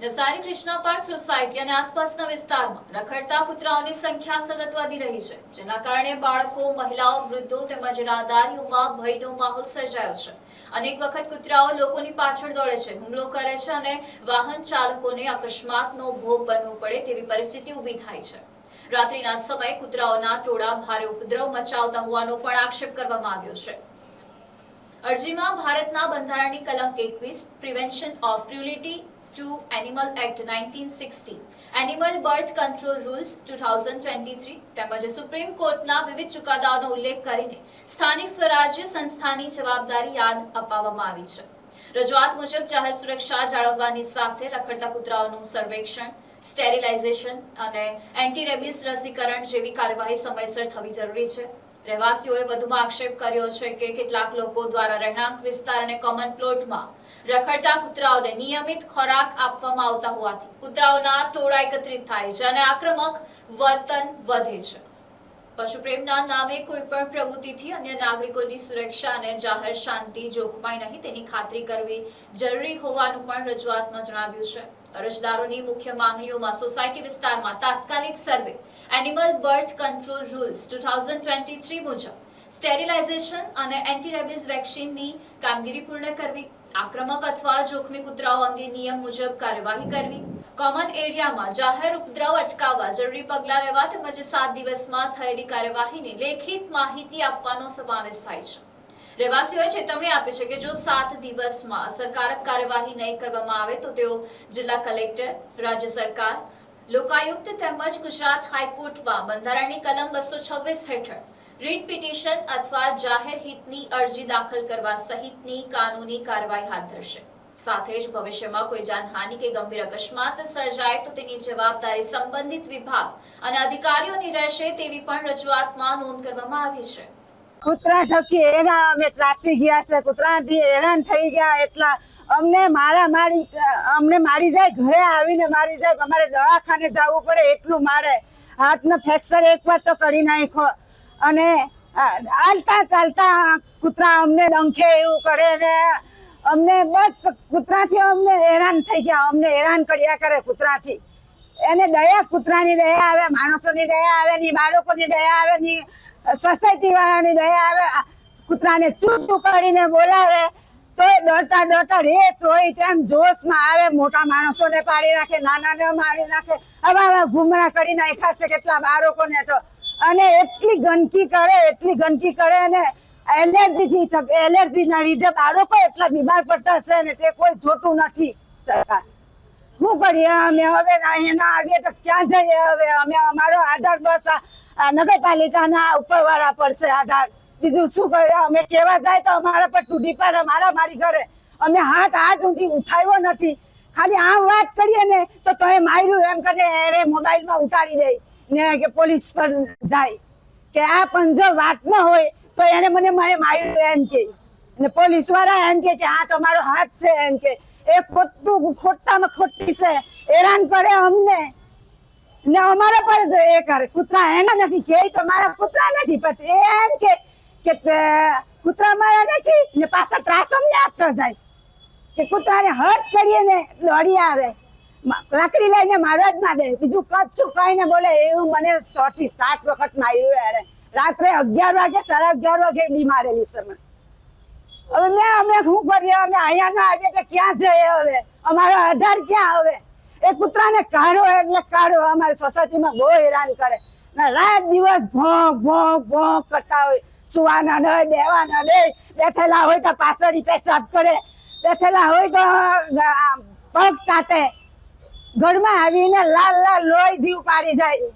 Navsari Krishna park society અને આસપાસના વિસ્તારમાં રખડતા કૂતરાઓની સંખ્યા સતત વધી રહી છે, જેના કારણે બાળકો, મહિલાઓ, વૃદ્ધો તેમજ રાહદારીઓમાં ભયનો માહોલ સર્જાયો છે. અનેક વખત કૂતરાઓ લોકોની પાછળ દોડે છે, હુમલો કરે છે અને વાહન ચાલકોને અકસ્માતનો ભોગ બનવું પડે તેવી પરિસ્થિતિ ઊભી થાય છે. રાત્રિના સમયે કૂતરાઓના ટોળા ભારે ઉપદ્રવ મચાવતા હોવાનો પણ આક્ષેપ કરવામાં આવ્યો છે. અરજીમાં ભારતના બંધારણની કલમ 21 prevention of cruelty to Animal Act 1960, Animal Birth Control Rules 2023 તેમજ સુપ્રીમ કોર્ટના વિવિધ ચુકાદાઓનો ઉલ્લેખ કરીને સ્થાનિક સ્વરાજ્ય સંસ્થાની જવાબદારી યાદ અપાવવામાં આવી છે. રજૂઆત મુજબ જાહેર સુરક્ષા જાળવવાની સાથે રખડતા કૂતરાઓનું સર્વેક્ષણ, સ્ટેરિલાઇઝેશન અને એન્ટી રેબિસ રસીકરણ જેવી કાર્યવાહી સમયસર થવી જરૂરી છે. રહેવાસીઓએ વધુમાં આક્ષેપ કર્યો છે કે કેટલાક લોકો દ્વારા રહેણાંક વિસ્તાર અને કોમન પ્લોટમાં રખડતા કૂતરાઓને નિયમિત ખોરાક આપવામાં આવતા હોવાથી કૂતરાઓના ટોળા એકત્રિત થાય છે અને આક્રમક વર્તન વધે છે. પશુપ્રેમના નામે કોઈ પણ પ્રવૃત્તિથી અન્ય નાગરિકોની સુરક્ષા અને જાહેર શાંતિ જોખમાય નહીં તેની ખાતરી કરવી જરૂરી હોવાનું પણ રજૂઆતમાં જણાવ્યું છે. અરજદારોની મુખ્ય માંગણીઓમાં સોસાયટી વિસ્તારમાં તાત્કાલિક સર્વે, એનિમલ બર્થ કંટ્રોલ રૂલ્સ 2023 મુજબ સ્ટેરિલાઇઝેશન અને એન્ટી રેબિસ વેક્સિનની કામગીરી પૂર્ણ કરવી, આક્રમક અથવા જોખમી કૂતરાઓ અંગે નિયમ મુજબ કાર્યવાહી કરવી, કોમન એરિયામાં જાહેર ઉપદ્રવ અટકાવવા જરૂરી પગલાં લેવા તેમજ 7 દિવસમાં થયેલી કાર્યવાહીની લેખિત માહિતી આપવાનો સમાવેશ થાય છે. રહેવાસીઓએ ચેતવણી આપી છે કે જો 7 દિવસમાં અસરકારક કાર્યવાહી નહીં કરવામાં આવે તો તેઓ જિલ્લા કલેક્ટર, રાજ્ય સરકાર, લોકાયુક્ત તેમજ ગુજરાત હાઈકોર્ટમાં બંધારણની કલમ 226 હેઠળ રીટ પિટિશન અથવા જાહેર હિતની અરજી દાખલ કરવા સહિતની કાનૂની કાર્યવાહી હાથ ધરશે. સાથે જ ભવિષ્યમાં કોઈ જાનહાનિ કે ગંભીર અકસ્માત સર્જાય તો તેની જવાબદારી સંબંધિત વિભાગ અને અધિકારીઓની રહેશે તેવી પણ રજૂઆતમાં નોંધ કરવામાં આવી છે. કૂતરા થકી એના અમે ત્રાસી ગયા છે, કૂતરાથી હેરાન થઈ ગયા. એટલા અમને મારી જાય, ઘરે આવીને મારી જાય, અમારે દવાખાને જવું પડે એટલું મારે. હાથનો ફ્રેક્ચર એકવાર તો કરી નાખ્યો અને ચાલતા કૂતરા અમને ડંખે એવું કરે ને અમને બસ કૂતરાથી અમને હેરાન થઈ ગયા. અમને હેરાન કર્યા કરે કૂતરાથી. એને દયા, કૂતરાની દયા આવે, માણસોની દયા આવે ની, બાળકોની દયા આવે ની, સોસાયટી વાળાની દયા આવે. કૂતરાને ચૂપ કરીને બોલાવે તો દોડતા રેસ હોય તેમ જોશમાં આવે. મોટા માણસોને પાડી નાખે, નાનાને મારી નાખે, આવા ઘૂમરા કરી નાખ્યા છે કેટલા બાળકોને તો. અને એટલી ગંદકી કરે ને એલર્જીના લીધે બાળકો એટલા બીમાર પડતા છે ને તે કોઈ જોતું નથી. સરકાર શું કરીએ અમે હવે? અહીંયા આવીએ તો ક્યાં જઈએ હવે? અમે અમારો આધાર બસ નગરપાલિકાના ઉપરવાળા પર છે આધાર. બીજું શું કરે? અમે કેવા જાય તો અમારા પર તૂટી પડે, મારી ઘરે. અમે હાથ ઊંધી ઉઠાવ્યો નથી. ખાલી આમ વાત કરીએ ને તો તમે માર્યું એમ કરે એને મોબાઈલમાં ઉતારી દે ને કે પોલીસ પર જાય કે આ પણ જો વાત ન હોય તો એને મને માર્યું એમ કે. ને પોલીસ વાળા એમ કે હા તમારો હાથ છે એમ કે. એ ખોટામાં ખોટી છે, હેરાન કરે અમને ને અમારા પર એ કરે. કૂતરા એના નથી કે તો મારા કૂતરા નથી, પણ એમ કે કૂતરા મારા નથી ને પાછા ત્રાસ અમને આપતો જાય કે કૂતરાને હટ કરીએ ને દોડી આવે, લાકડી લઈને મારવા જ માંડે. બીજું કચ્છું કઈ ને બોલે એવું મને 6 થી 7 વખત માર્યું યારે. રાત્રે 11 વાગે 11:30 વાગે બી મારેલી છે મને. હવે અમે શું કરીએ? અમે અહીંયા ના આવીએ તો ક્યાં જઈએ હવે? અમારો આધાર ક્યાં હવે? એ કૂતરાને કાઢો એટલે કાઢો. અમારી સોસાયટીમાં બહુ હેરાન કરે. રાત દિવસ ભોંક કરતા હોય. સુવાના દે, દેવાના દે. બેઠેલા હોય તો પાછળ પેશાબ કરે, બેઠેલા હોય તો પગ કાટે. ઘરમાં આવીને લાલ લોહી જીવ પાડી જાય,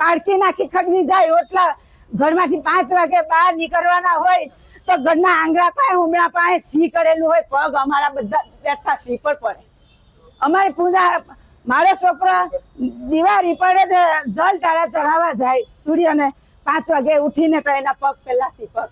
પાડકી નાખી ખડવી જાય. એટલા ઘરમાંથી 5 વાગે બહાર નીકળવાના હોય તો ઘરના આંગળા પાસે, ઉમરા પાસે સી કરેલું હોય. પગ અમારા બધા બેઠા સી પર પડે. અમારે મારો છોકરો દિવાળી પડે જલ તારા ચઢાવવા જાય સૂર્યને 5 વાગે ઉઠીને તો એના પગ પેલા સી પર